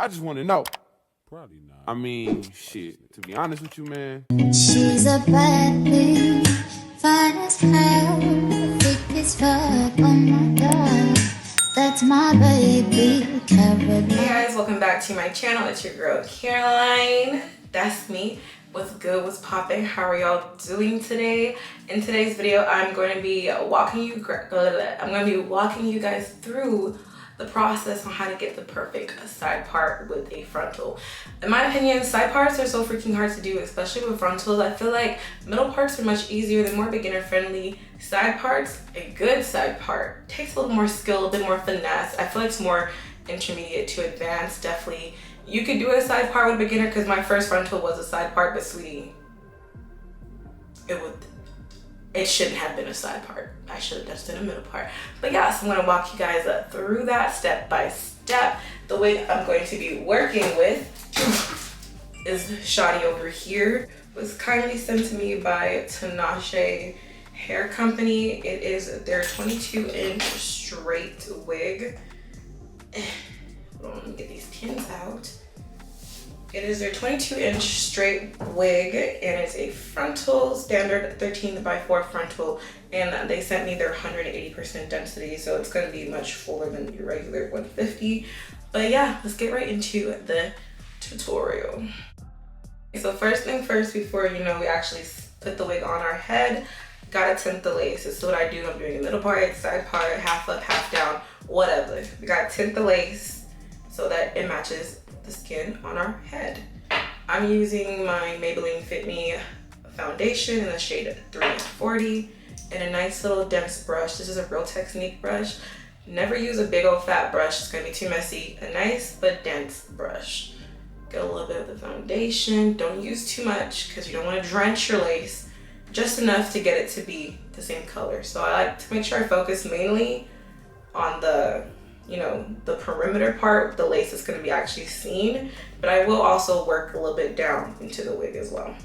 I just want to know. Probably not. I mean, shit, to be honest with you, man. She's a bad thing, fine as hell, thick as fuck, oh my god, that's my baby, Caroline. Hey guys, welcome back to my channel. It's your girl Caroline. That's me. What's good? What's popping? How are y'all doing today? In today's video, I'm going to be walking you guys through the process on how to get the perfect side part with a frontal. In my opinion, side parts are so freaking hard to do, especially with frontals. I feel like middle parts are much easier. They're more beginner friendly. Side parts, a good side part, takes a little more skill, a bit more finesse. I feel like it's more intermediate to advanced. Definitely you could do a side part with beginner, because my first frontal was a side part, but sweetie, it shouldn't have been a side part. I should have just done a middle part. But yeah, so I'm gonna walk you guys through that step by step. The wig I'm going to be working with is shoddy over here. It was kindly sent to me by Tinashe Hair Company. It is their 22-inch straight wig. Hold on, let me get these pins out. It is their 22-inch straight wig, and it's a frontal standard 13x4 frontal, and they sent me their 180% density, so it's going to be much fuller than your regular 150. But yeah, let's get right into the tutorial. So first thing first, before we actually put the wig on our head, gotta tint the lace. This is what I do. I'm doing a middle part, side part, half up, half down, whatever. We gotta tint the lace so that it matches the skin on our head. I'm using my Maybelline Fit Me foundation in the shade 340 and a nice little dense brush. This is a Real Technique brush. Never use a big old fat brush, it's gonna be too messy. A nice but dense brush. Get a little bit of the foundation. Don't use too much because you don't want to drench your lace. Just enough to get it to be the same color. So I like to make sure I focus mainly on the the perimeter part. The lace is going to be actually seen, but I will also work a little bit down into the wig as well.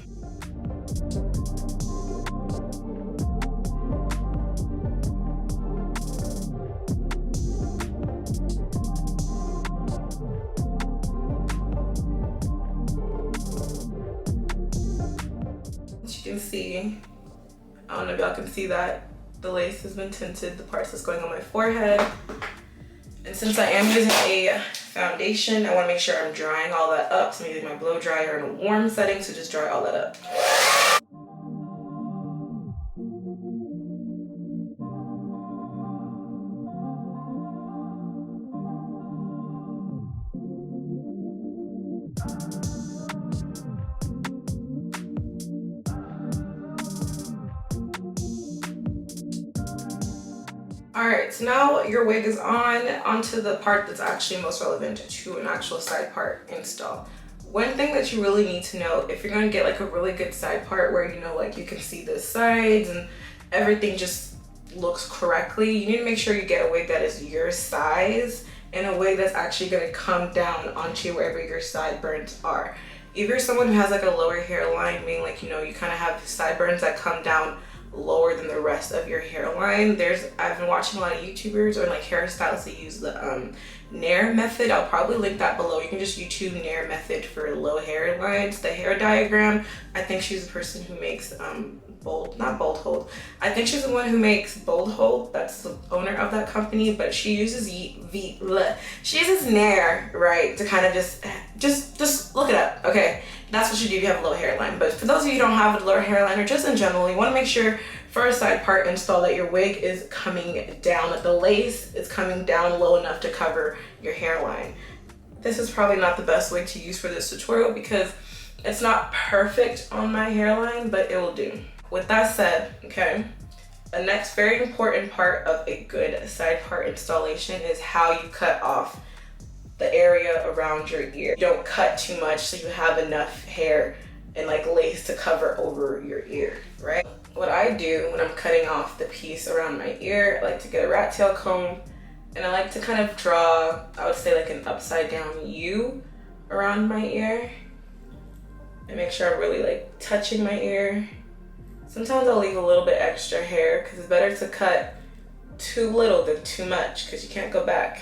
As you can see, I don't know if y'all can see that the lace has been tinted, the parts that's going on my forehead. And since I am using a foundation, I want to make sure I'm drying all that up. So I'm using my blow dryer in a warm setting to just dry all that up. Alright, so now your wig is onto the part that's actually most relevant to an actual side part install. One thing that you really need to know, if you're going to get like a really good side part where like you can see the sides and everything just looks correctly, you need to make sure you get a wig that is your size and a wig that's actually going to come down onto wherever your sideburns are. If you're someone who has like a lower hairline, meaning like you kind of have sideburns that come down lower than the rest of your hairline, I've been watching a lot of YouTubers or like hairstylists that use the Nair method. I'll probably link that below. You can just YouTube Nair method for low hairlines. The hair diagram, I think she's the person who makes not Bold Hold. I think she's the one who makes Bold Hold. That's the owner of that company, but she uses Nair, right, to kind of just look it up, okay? That's what you do if you have a low hairline. But for those of you who don't have a lower hairline, or just in general, you want to make sure for a side part install that your wig is coming down, that the lace is coming down low enough to cover your hairline. This is probably not the best wig to use for this tutorial because it's not perfect on my hairline, but it will do. With that said, okay, the next very important part of a good side part installation is how you cut off the area around your ear. You don't cut too much so you have enough hair and like lace to cover over your ear, right? What I do when I'm cutting off the piece around my ear, I like to get a rat tail comb and I like to kind of draw, I would say like an upside down U around my ear and make sure I'm really like touching my ear. Sometimes I'll leave a little bit extra hair because it's better to cut too little than too much because you can't go back.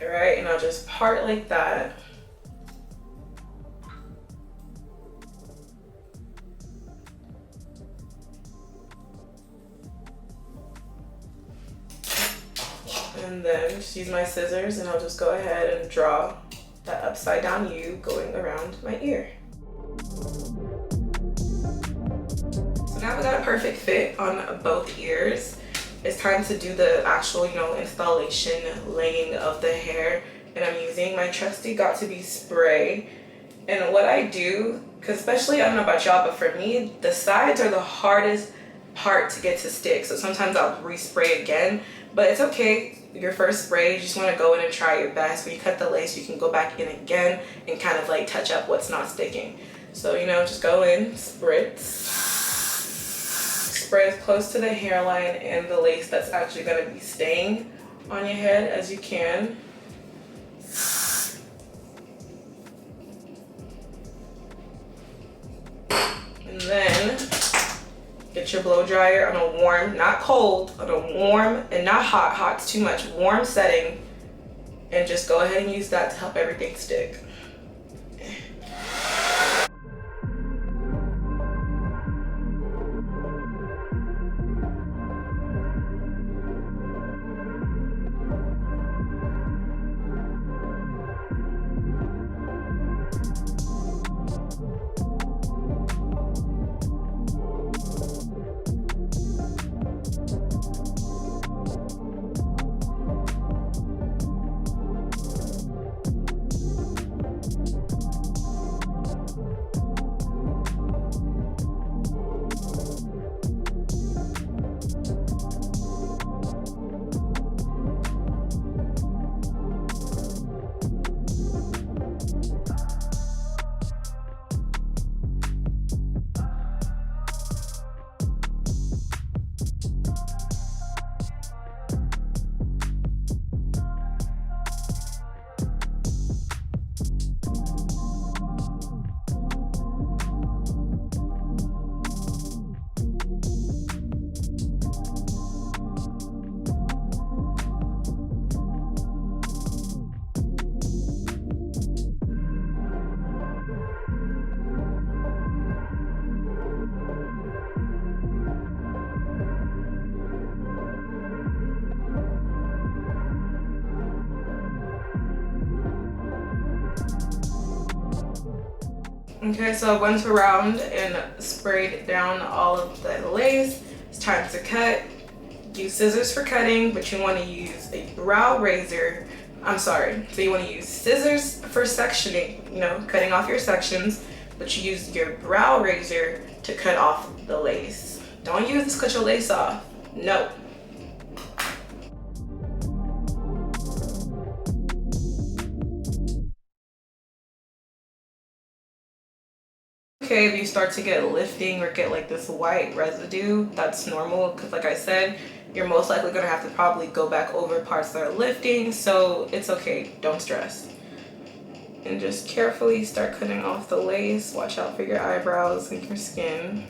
All right, and I'll just part like that. And then just use my scissors and I'll just go ahead and draw that upside down U going around my ear. So now we got a perfect fit on both ears. It's time to do the actual, installation, laying of the hair. And I'm using my trusty Got2b spray. And what I do, because especially, I don't know about y'all, but for me, the sides are the hardest part to get to stick. So sometimes I'll respray again, but it's okay. Your first spray, you just want to go in and try your best. When you cut the lace, you can go back in again and kind of like touch up what's not sticking. So, just go in, spritz. Spray as close to the hairline and the lace that's actually going to be staying on your head as you can. And then get your blow dryer on a warm, not cold, on a warm and not hot. Hot's too much. Warm setting, and just go ahead and use that to help everything stick. Okay, so I went around and sprayed down all of the lace. It's time to cut. Use scissors for cutting, but you want to use a brow razor. So you want to use scissors for sectioning, cutting off your sections, but you use your brow razor to cut off the lace. Don't use this to cut your lace off. No. Okay, if you start to get lifting or get like this white residue, that's normal, because like I said, you're most likely gonna have to probably go back over parts that are lifting, so it's okay, don't stress. And just carefully start cutting off the lace. Watch out for your eyebrows and your skin.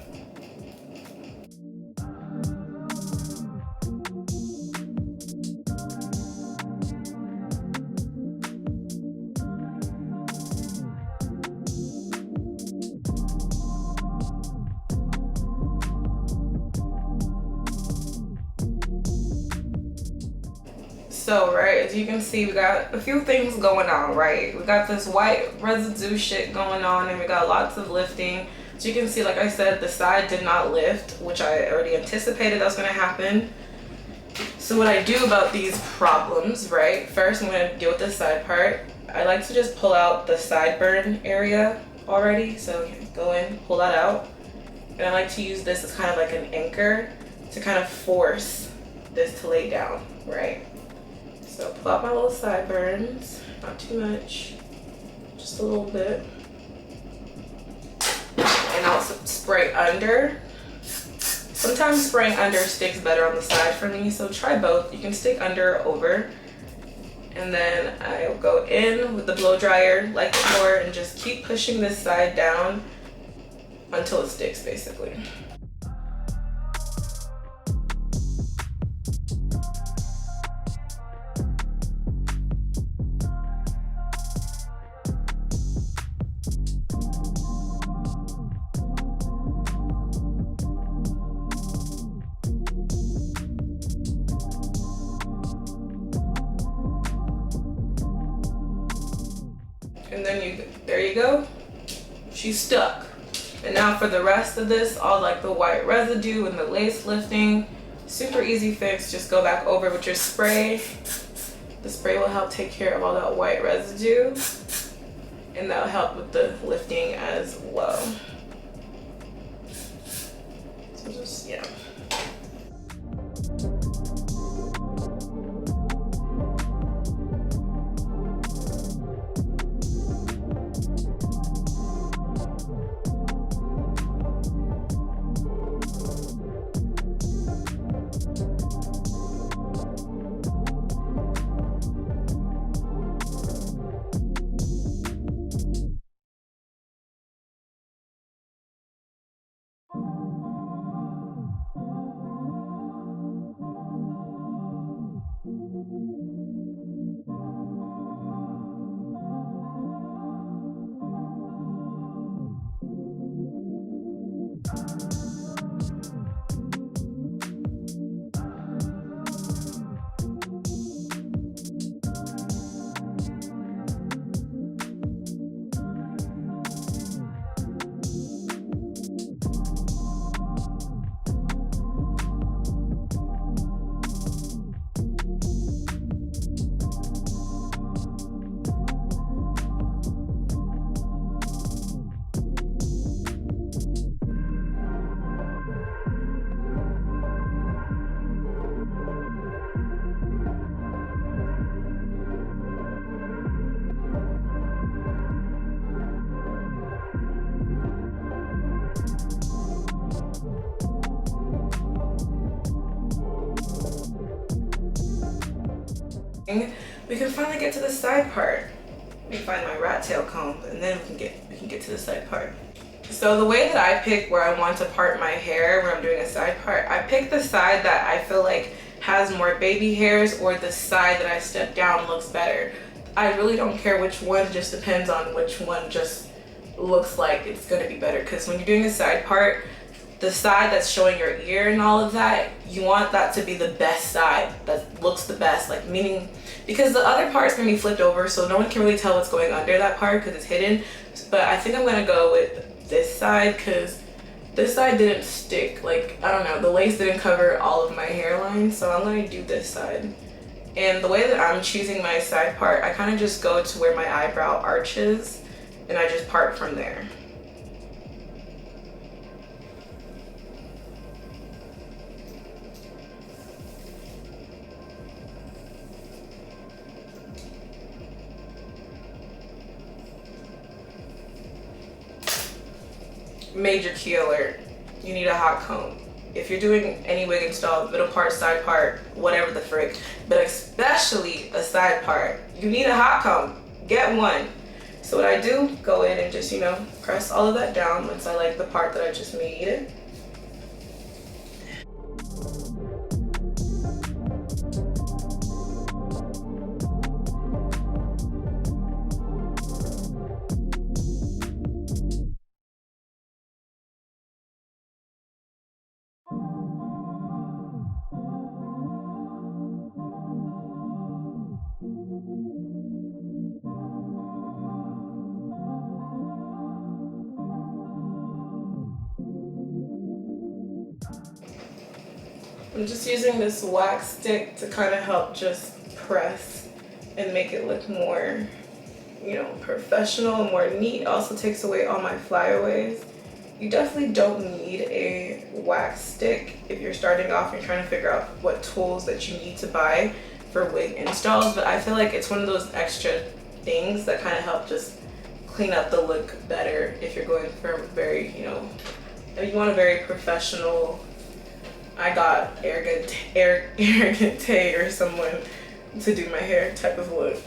So, right, as you can see, we got a few things going on, right? We got this white residue shit going on, and we got lots of lifting. So you can see, like I said, the side did not lift, which I already anticipated that was gonna happen. So what I do about these problems, right? First, I'm gonna deal with the side part. I like to just pull out the sideburn area already. So go in, pull that out. And I like to use this as kind of like an anchor to kind of force this to lay down, right? So pull out my little sideburns, not too much, just a little bit. And I'll spray under. Sometimes spraying under sticks better on the side for me, so try both. You can stick under or over. And then I'll go in with the blow dryer like before and just keep pushing this side down until it sticks, basically. And then there you go. She's stuck. And now for the rest of this, all like the white residue and the lace lifting, super easy fix. Just go back over with your spray. The spray will help take care of all that white residue, and that'll help with the lifting as well. So just, yeah. We can finally get to the side part. Let me find my rat tail comb, and then we can get to the side part. So the way that I pick where I want to part my hair when I'm doing a side part, I pick the side that I feel like has more baby hairs, or the side that I step down looks better. I really don't care which one, just depends on which one just looks like it's gonna be better. Because when you're doing a side part, the side that's showing your ear and all of that, you want that to be the best side that looks the best, like meaning, because the other part's gonna be flipped over, so no one can really tell what's going under that part because it's hidden. But I think I'm gonna go with this side because this side didn't stick. Like, I don't know, the lace didn't cover all of my hairline, so I'm gonna do this side. And the way that I'm choosing my side part, I kind of just go to where my eyebrow arches and I just part from there. Major key alert, you need a hot comb. If you're doing any wig install, middle part, side part, whatever the frick, but especially a side part, you need a hot comb. Get one. So what I do, go in and just, you know, press all of that down once I like the part that I just made. I'm just using this wax stick to kind of help just press and make it look more, you know, professional and more neat. Also takes away all my flyaways. You definitely don't need a wax stick if you're starting off and trying to figure out what tools that you need to buy for wig installs, but I feel like it's one of those extra things that kind of help just clean up the look better if you're going for a very, you know, if you want a very professional, I got arrogant Tay or someone to do my hair type of look.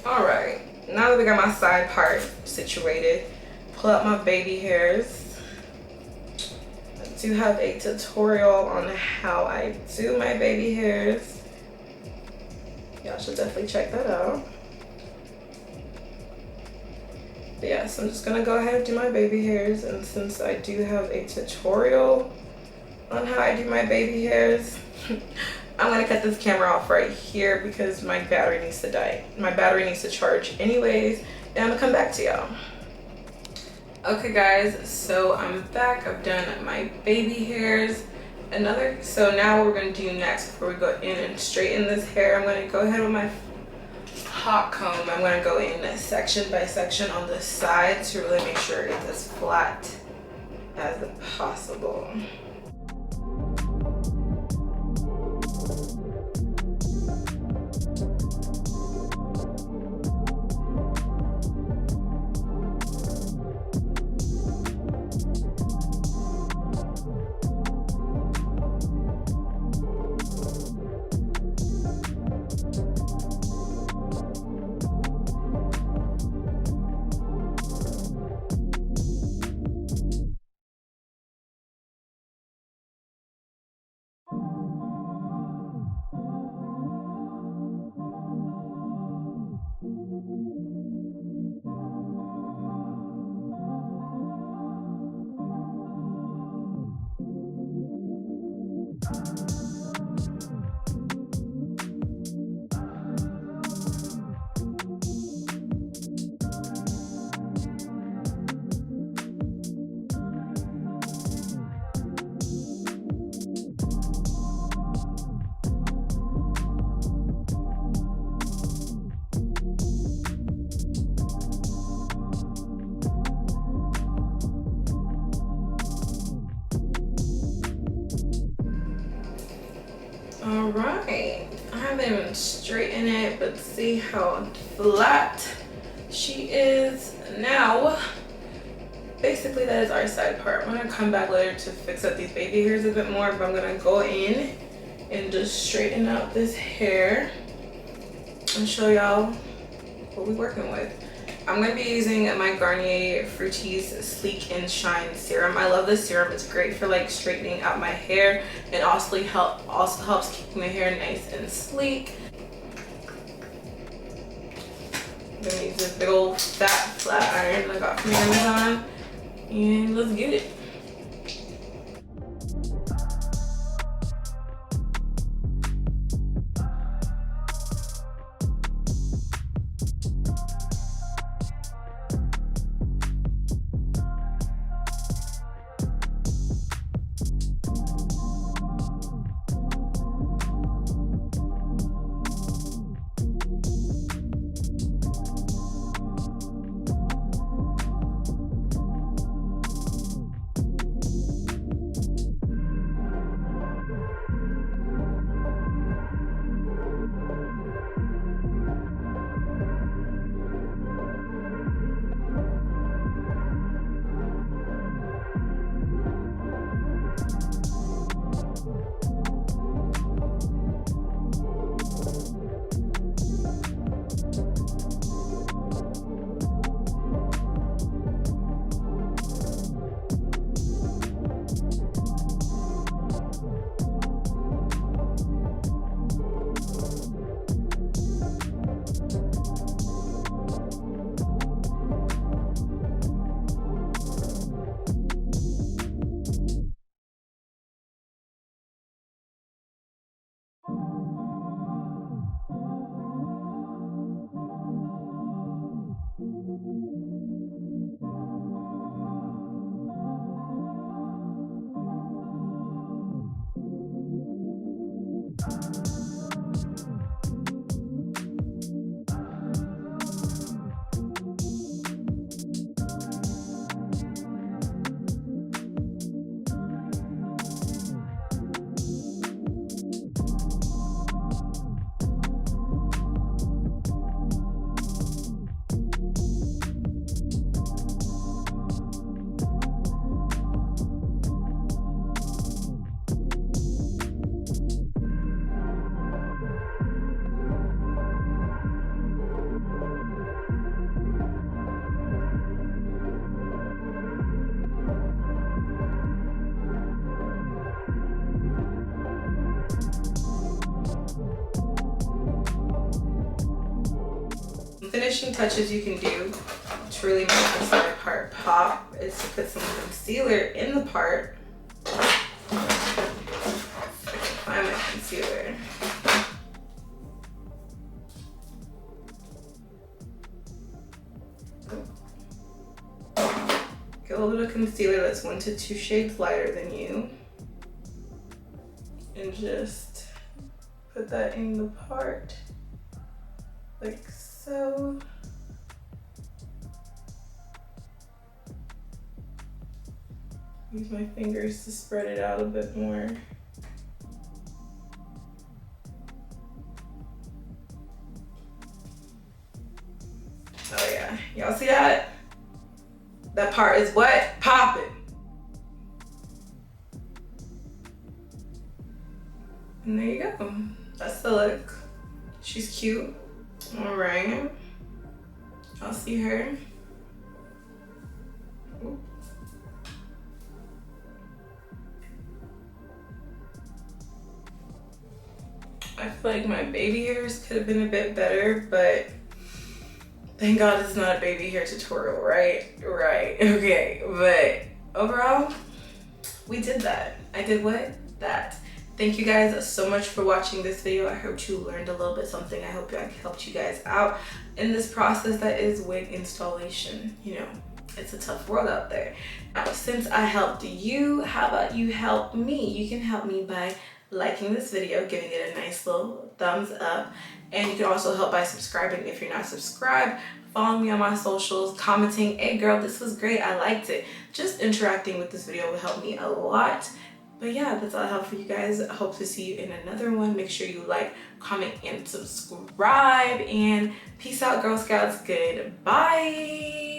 All right, now that we got my side part situated, pull out my baby hairs. I do have a tutorial on how I do my baby hairs. Y'all should definitely check that out. But yeah, so I'm just gonna go ahead and do my baby hairs, and since I do have a tutorial on how I do my baby hairs, I'm gonna cut this camera off right here because my battery needs to die. My battery needs to charge anyways, and I'm gonna come back to y'all. Okay guys, so I'm back. I've done my baby hairs. So now what we're gonna do next before we go in and straighten this hair, I'm gonna go ahead with my hot comb. I'm gonna go in section by section on the side to really make sure it's as flat as possible. All right, I haven't even straightened it, but see how flat she is now. Basically, that is our side part. I'm gonna come back later to fix up these baby hairs a bit more, but I'm gonna go in and just straighten out this hair and show y'all what we're working with. I'm gonna be using my Garnier Fructis Sleek and Shine Serum. I love this serum. It's great for like straightening out my hair, and also helps keep my hair nice and sleek. I'm gonna use this big old fat flat iron I got from Amazon, and let's get it. finishing touches you can do to really make the side part pop is to put some concealer in the part. Find my concealer. Get a little bit of concealer that's 1 to 2 shades lighter than you. And just put that in the part, like so. Use my fingers to spread it out a bit more. Oh yeah, y'all see that? That part is what? Popping. And there you go. That's the look. She's cute. All right. I'll see her. Ooh. I feel like my baby hairs could have been a bit better, but thank God it's not a baby hair tutorial, right? Right, okay. But overall, we did that. I did what? That. Thank you guys so much for watching this video. I hope you learned a little bit something. I hope I helped you guys out in this process that is wig installation. You know, it's a tough world out there. Now, since I helped you, how about you help me? You can help me by liking this video, giving it a nice little thumbs up. And you can also help by subscribing if you're not subscribed. Follow me on my socials, commenting, hey girl, this was great, I liked it. Just interacting with this video will help me a lot. But yeah, that's all I have for you guys. I hope to see you in another one. Make sure you like, comment, and subscribe. And peace out, Girl Scouts. Goodbye.